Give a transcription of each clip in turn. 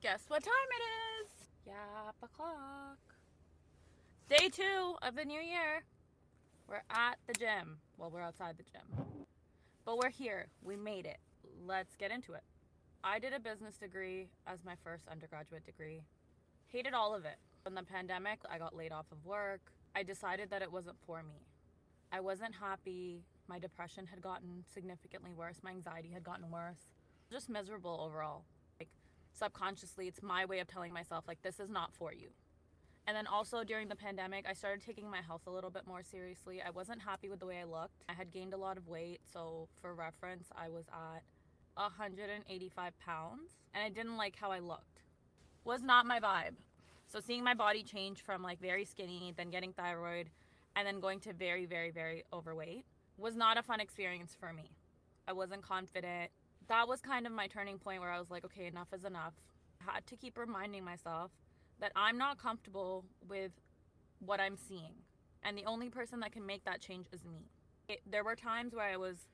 Guess what time it is? Yap o'clock. Day 2 of the new year. We're at the gym. Well, we're outside the gym. But we're here. We made it. Let's get into it. I did a business degree as my first undergraduate degree. Hated all of it. In the pandemic, I got laid off of work. I decided that it wasn't for me. I wasn't happy. My depression had gotten significantly worse. My anxiety had gotten worse. Just miserable overall. Subconsciously, it's my way of telling myself, like, this is not for you. And then also during the pandemic, I started taking my health a little bit more seriously. I wasn't happy with the way I looked. I had gained a lot of weight. So for reference, I was at 185 pounds and I didn't like how I looked. Was not my vibe. So seeing my body change from like very skinny, then getting thyroid, and then going to very, very, very overweight was not a fun experience for me. I wasn't confident. That was kind of my turning point where I was like, okay, enough is enough. I had to keep reminding myself that I'm not comfortable with what I'm seeing. And the only person that can make that change is me. There were times where I was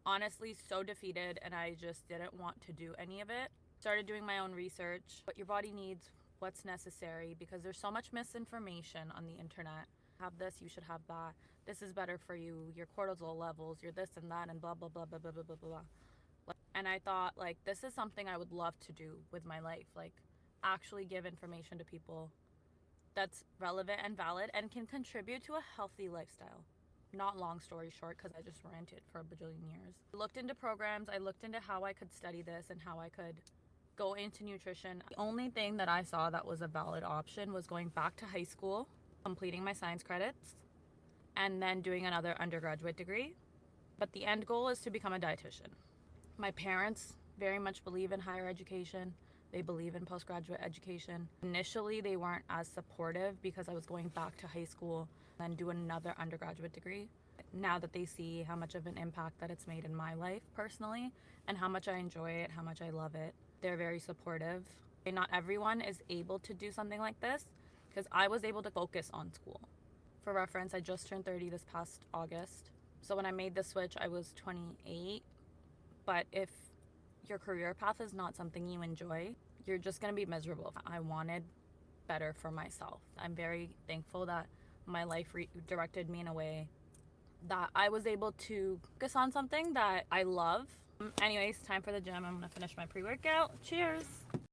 honestly so defeated and I just didn't want to do any of it. Started doing my own research, what your body needs, what's necessary, because there's so much misinformation on the internet. Have this, you should have that. This is better for you, your cortisol levels, your this and that, and blah, blah, blah, blah, blah, blah, blah, blah. And I thought, like, this is something I would love to do with my life. Like, actually give information to people that's relevant and valid and can contribute to a healthy lifestyle. Not long story short, because I just ranted for a bajillion years. I looked into programs, I looked into how I could study this and how I could go into nutrition. The only thing that I saw that was a valid option was going back to high school, completing my science credits, and then doing another undergraduate degree. But the end goal is to become a dietitian. My parents very much believe in higher education. They believe in postgraduate education. Initially, they weren't as supportive because I was going back to high school and do another undergraduate degree. Now that they see how much of an impact that it's made in my life personally and how much I enjoy it, how much I love it, they're very supportive. And not everyone is able to do something like this because I was able to focus on school. For reference, I just turned 30 this past August. So when I made the switch, I was 28. But if your career path is not something you enjoy, you're just going to be miserable. I wanted better for myself. I'm very thankful that my life directed me in a way that I was able to focus on something that I love. Anyways, time for the gym. I'm going to finish my pre-workout. Cheers.